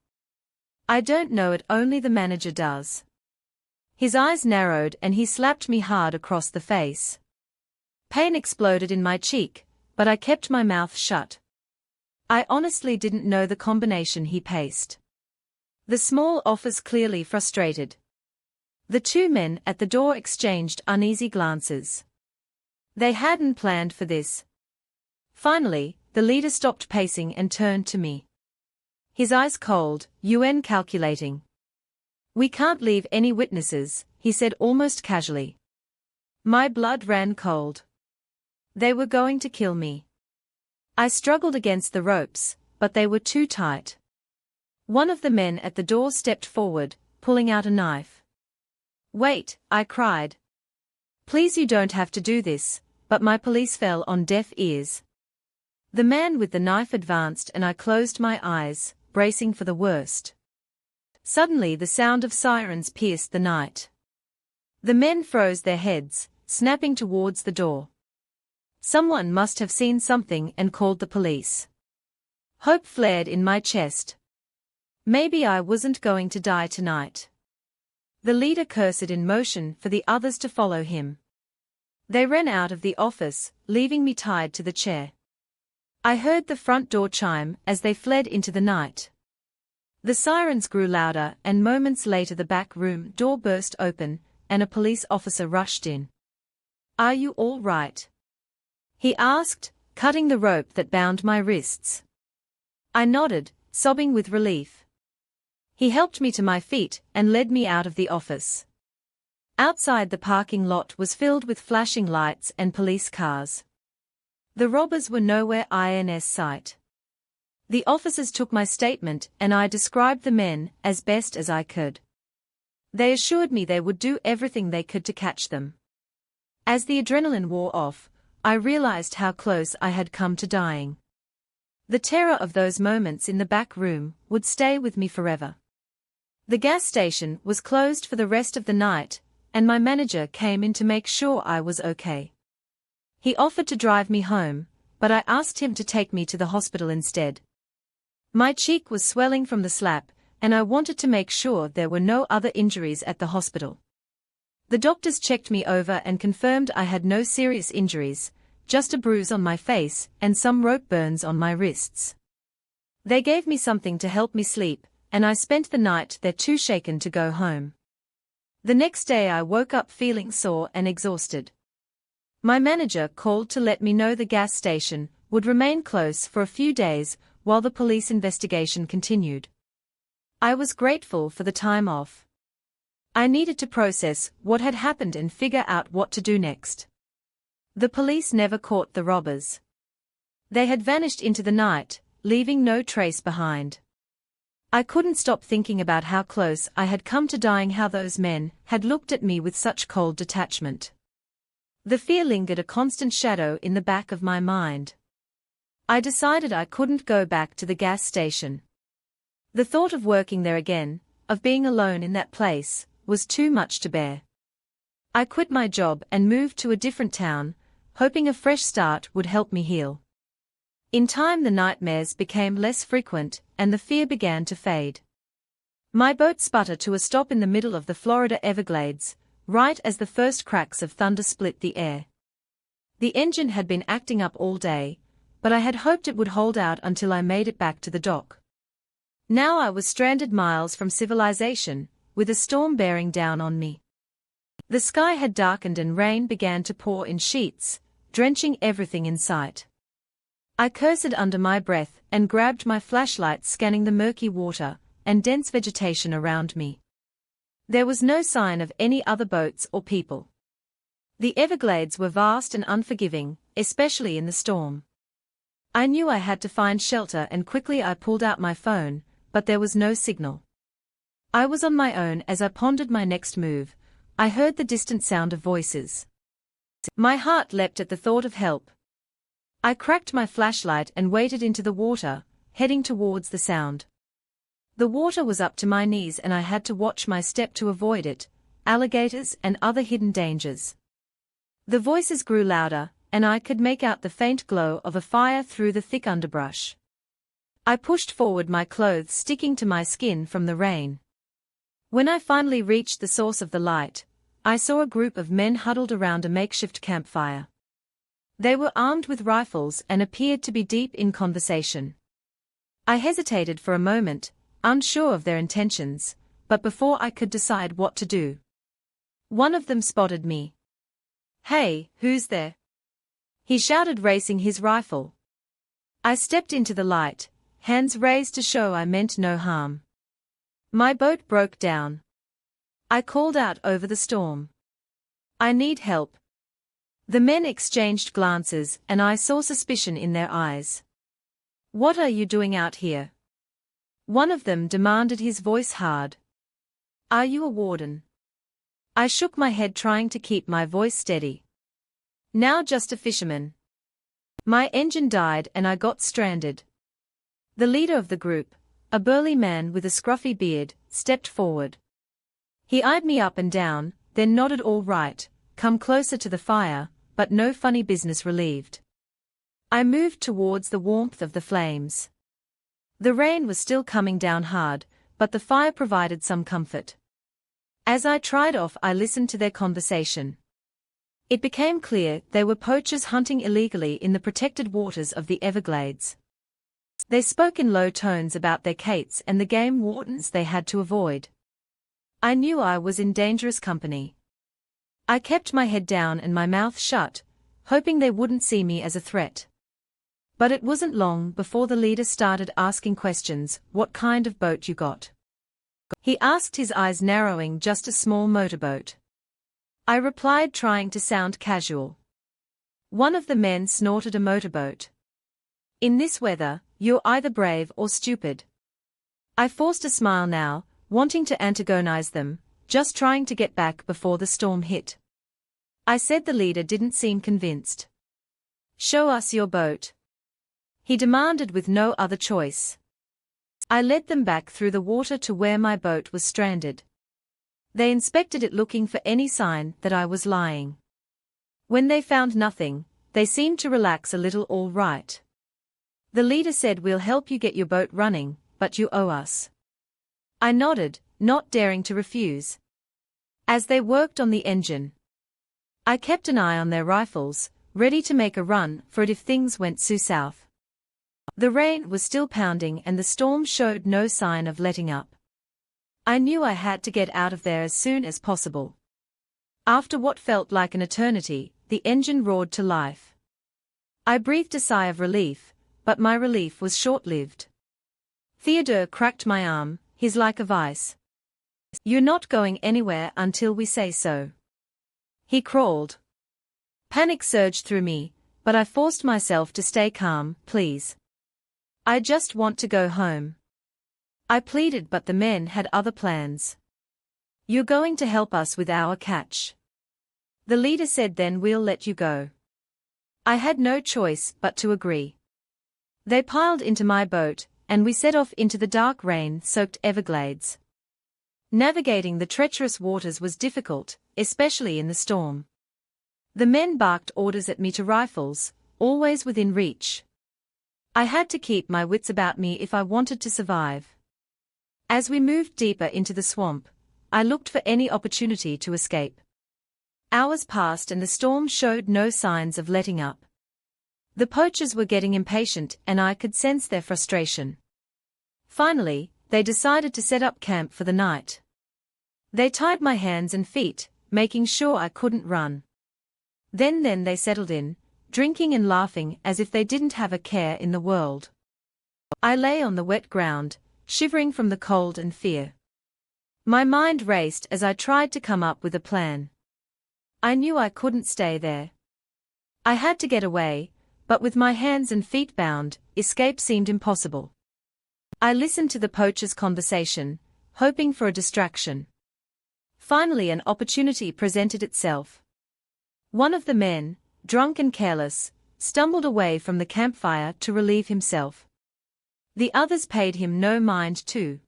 "I don't know it, only the manager does." His eyes narrowed and he slapped me hard across the face. Pain exploded in my cheek, but I kept my mouth shut. I honestly didn't know the combination, he paced. The small office clearly frustrated. The 2 men at the door exchanged uneasy glances. They hadn't planned for this. Finally, the leader stopped pacing and turned to me. His eyes cold, UN calculating. "We can't leave any witnesses," he said almost casually. My blood ran cold. They were going to kill me. I struggled against the ropes, but they were too tight. One of the men at the door stepped forward, pulling out a knife. "Wait," I cried. "Please, you don't have to do this," but my police fell on deaf ears. The man with the knife advanced and I closed my eyes, bracing for the worst. Suddenly the sound of sirens pierced the night. The men froze their heads, snapping towards the door. Someone must have seen something and called the police. Hope flared in my chest. Maybe I wasn't going to die tonight. The leader cursed in motion for the others to follow him. They ran out of the office, leaving me tied to the chair. I heard the front door chime as they fled into the night. The sirens grew louder, and moments later the back room door burst open, and a police officer rushed in. "Are you all right?" he asked, cutting the rope that bound my wrists. I nodded, sobbing with relief. He helped me to my feet and led me out of the office. Outside, the parking lot was filled with flashing lights and police cars. The robbers were nowhere in sight. The officers took my statement and I described the men as best as I could. They assured me they would do everything they could to catch them. As the adrenaline wore off, I realized how close I had come to dying. The terror of those moments in the back room would stay with me forever. The gas station was closed for the rest of the night, and my manager came in to make sure I was okay. He offered to drive me home, but I asked him to take me to the hospital instead. My cheek was swelling from the slap, and I wanted to make sure there were no other injuries at the hospital. The doctors checked me over and confirmed I had no serious injuries, just a bruise on my face and some rope burns on my wrists. They gave me something to help me sleep, and I spent the night there too shaken to go home. The next day I woke up feeling sore and exhausted. My manager called to let me know the gas station would remain closed for a few days while the police investigation continued. I was grateful for the time off. I needed to process what had happened and figure out what to do next. The police never caught the robbers. They had vanished into the night, leaving no trace behind. I couldn't stop thinking about how close I had come to dying, how those men had looked at me with such cold detachment. The fear lingered, a constant shadow in the back of my mind. I decided I couldn't go back to the gas station. The thought of working there again, of being alone in that place, was too much to bear. I quit my job and moved to a different town, hoping a fresh start would help me heal. In time the nightmares became less frequent, and the fear began to fade. My boat sputtered to a stop in the middle of the Florida Everglades, right as the first cracks of thunder split the air. The engine had been acting up all day, but I had hoped it would hold out until I made it back to the dock. Now I was stranded miles from civilization, with a storm bearing down on me. The sky had darkened and rain began to pour in sheets, drenching everything in sight. I cursed under my breath and grabbed my flashlight, scanning the murky water and dense vegetation around me. There was no sign of any other boats or people. The Everglades were vast and unforgiving, especially in the storm. I knew I had to find shelter, and quickly I pulled out my phone, but there was no signal. I was on my own. As I pondered my next move, I heard the distant sound of voices. My heart leapt at the thought of help. I cracked my flashlight and waded into the water, heading towards the sound. The water was up to my knees and I had to watch my step to avoid it, alligators and other hidden dangers. The voices grew louder, and I could make out the faint glow of a fire through the thick underbrush. I pushed forward, my clothes sticking to my skin from the rain. When I finally reached the source of the light, I saw a group of men huddled around a makeshift campfire. They were armed with rifles and appeared to be deep in conversation. I hesitated for a moment, unsure of their intentions, but before I could decide what to do, one of them spotted me. "Hey, who's there?" he shouted, racing his rifle. I stepped into the light, hands raised to show I meant no harm. My boat broke down. I called out over the storm, "I need help." The men exchanged glances and I saw suspicion in their eyes. "What are you doing out here?" one of them demanded, his voice hard. "Are you a warden?" I shook my head, trying to keep my voice steady. "Now just a fisherman. My engine died and I got stranded." The leader of the group, a burly man with a scruffy beard, stepped forward. He eyed me up and down, then nodded. "All right, come closer to the fire, but no funny business." Relieved, I moved towards the warmth of the flames. The rain was still coming down hard, but the fire provided some comfort. As I tried off, I listened to their conversation. It became clear they were poachers hunting illegally in the protected waters of the Everglades. They spoke in low tones about their cates and the game wardens they had to avoid. I knew I was in dangerous company. I kept my head down and my mouth shut, hoping they wouldn't see me as a threat. But it wasn't long before the leader started asking questions. What kind of boat you got? He asked, his eyes narrowing. Just a small motorboat. I replied, trying to sound casual. One of the men snorted. A motorboat? In this weather, you're either brave or stupid. I forced a smile now, wanting to antagonize them, just trying to get back before the storm hit. I said. The leader didn't seem convinced. Show us your boat, he demanded with no other choice. I led them back through the water to where my boat was stranded. They inspected it, looking for any sign that I was lying. When they found nothing, they seemed to relax a little. All right. The leader said, we'll help you get your boat running, but you owe us. I nodded, not daring to refuse. As they worked on the engine, I kept an eye on their rifles, ready to make a run for it if things went south. The rain was still pounding and the storm showed no sign of letting up. I knew I had to get out of there as soon as possible. After what felt like an eternity, the engine roared to life. I breathed a sigh of relief, but my relief was short-lived. Theodore cracked my arm, his like a vice. You're not going anywhere until we say so, he crawled. Panic surged through me, but I forced myself to stay calm. Please. I just want to go home, I pleaded, but the men had other plans. You're going to help us with our catch, the leader said. Then we'll let you go. I had no choice but to agree. They piled into my boat, and we set off into the dark rain-soaked Everglades. Navigating the treacherous waters was difficult, especially in the storm. The men barked orders at me to rifles, always within reach. I had to keep my wits about me if I wanted to survive. As we moved deeper into the swamp, I looked for any opportunity to escape. Hours passed and the storm showed no signs of letting up. The poachers were getting impatient and I could sense their frustration. Finally, they decided to set up camp for the night. They tied my hands and feet, making sure I couldn't run. Then they settled in, drinking and laughing as if they didn't have a care in the world. I lay on the wet ground, shivering from the cold and fear. My mind raced as I tried to come up with a plan. I knew I couldn't stay there. I had to get away, but with my hands and feet bound, escape seemed impossible. I listened to the poachers' conversation, hoping for a distraction. Finally, an opportunity presented itself. One of the men, drunk and careless, stumbled away from the campfire to relieve himself. The others paid him no mind too.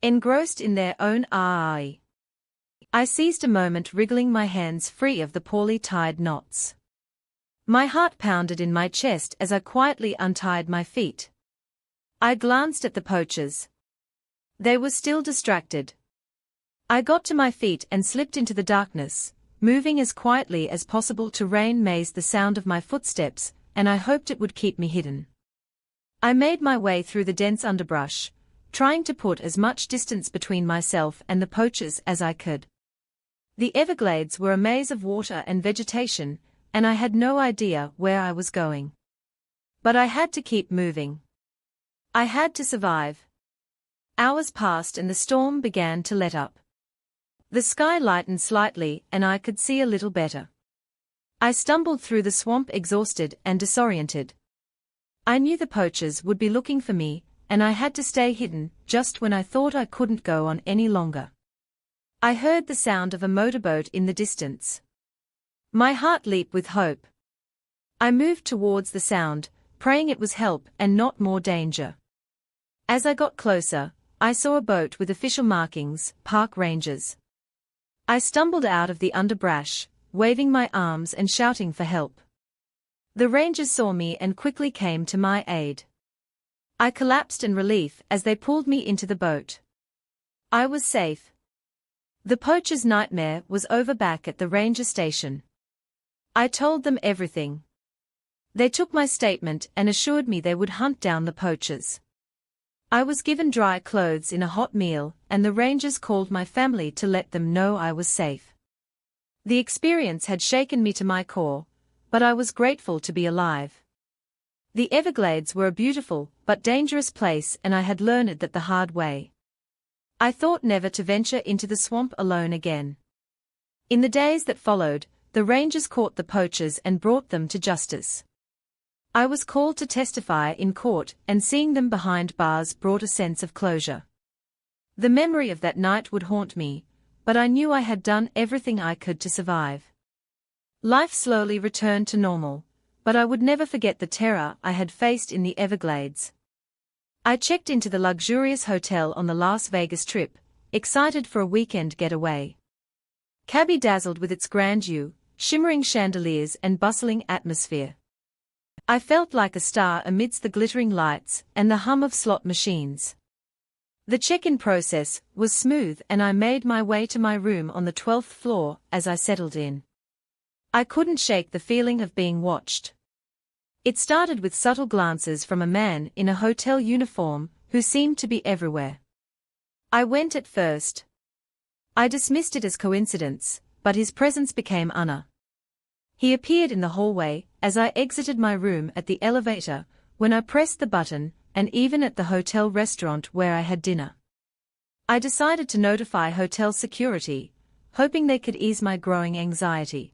Engrossed in their own I seized a moment, wriggling my hands free of the poorly tied knots. My heart pounded in my chest as I quietly untied my feet. I glanced at the poachers. They were still distracted. I got to my feet and slipped into the darkness, moving as quietly as possible. To rain mazed the sound of my footsteps, and I hoped it would keep me hidden. I made my way through the dense underbrush, trying to put as much distance between myself and the poachers as I could. The Everglades were a maze of water and vegetation, and I had no idea where I was going. But I had to keep moving. I had to survive. Hours passed and the storm began to let up. The sky lightened slightly and I could see a little better. I stumbled through the swamp, exhausted and disoriented. I knew the poachers would be looking for me, and I had to stay hidden just when I thought I couldn't go on any longer. I heard the sound of a motorboat in the distance. My heart leaped with hope. I moved towards the sound, praying it was help and not more danger. As I got closer, I saw a boat with official markings, park rangers. I stumbled out of the underbrush, waving my arms and shouting for help. The rangers saw me and quickly came to my aid. I collapsed in relief as they pulled me into the boat. I was safe. The poacher's nightmare was over back at the ranger station. I told them everything. They took my statement and assured me they would hunt down the poachers. I was given dry clothes in a hot meal, and the rangers called my family to let them know I was safe. The experience had shaken me to my core, but I was grateful to be alive. The Everglades were a beautiful but dangerous place, and I had learned that the hard way. I thought never to venture into the swamp alone again. In the days that followed, the rangers caught the poachers and brought them to justice. I was called to testify in court, and seeing them behind bars brought a sense of closure. The memory of that night would haunt me, but I knew I had done everything I could to survive. Life slowly returned to normal, but I would never forget the terror I had faced in the Everglades. I checked into the luxurious hotel on the Las Vegas trip, excited for a weekend getaway. Cabby dazzled with its grandeur, shimmering chandeliers and bustling atmosphere. I felt like a star amidst the glittering lights and the hum of slot machines. The check-in process was smooth, and I made my way to my room on the 12th floor. As I settled in, I couldn't shake the feeling of being watched. It started with subtle glances from a man in a hotel uniform who seemed to be everywhere. I went at first. I dismissed it as coincidence, but his presence became honor. He appeared in the hallway as I exited my room, at the elevator, when I pressed the button, and even at the hotel restaurant where I had dinner. I decided to notify hotel security, hoping they could ease my growing anxiety.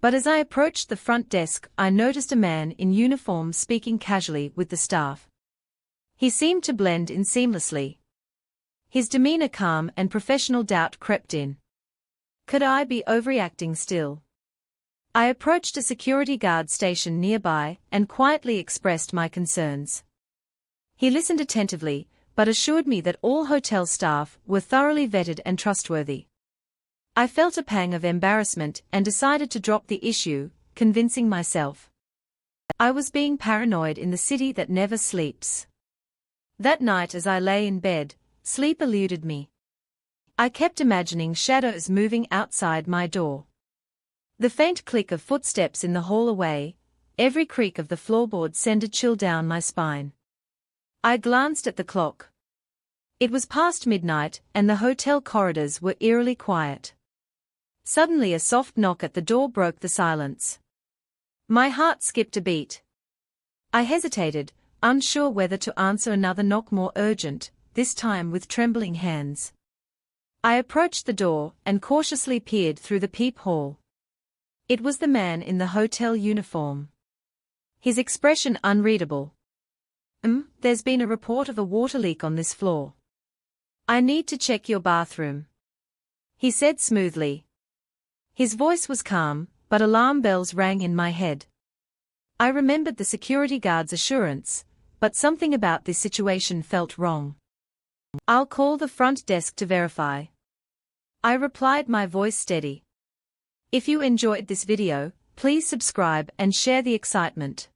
But as I approached the front desk, I noticed a man in uniform speaking casually with the staff. He seemed to blend in seamlessly. His demeanor calm and professional. Doubt crept in. Could I be overreacting still? I approached a security guard stationed nearby and quietly expressed my concerns. He listened attentively, but assured me that all hotel staff were thoroughly vetted and trustworthy. I felt a pang of embarrassment and decided to drop the issue, convincing myself I was being paranoid in the city that never sleeps. That night, as I lay in bed, sleep eluded me. I kept imagining shadows moving outside my door. The faint click of footsteps in the hall away, every creak of the floorboard sent a chill down my spine. I glanced at the clock. It was past midnight, and the hotel corridors were eerily quiet. Suddenly a soft knock at the door broke the silence. My heart skipped a beat. I hesitated, unsure whether to answer another knock more urgent, this time with trembling hands. I approached the door and cautiously peered through the peephole. It was the man in the hotel uniform. His expression unreadable. There's been a report of a water leak on this floor. I need to check your bathroom, he said smoothly. His voice was calm, but alarm bells rang in my head. I remembered the security guard's assurance, but something about this situation felt wrong. I'll call the front desk to verify, I replied, my voice steady. If you enjoyed this video, please subscribe and share the excitement.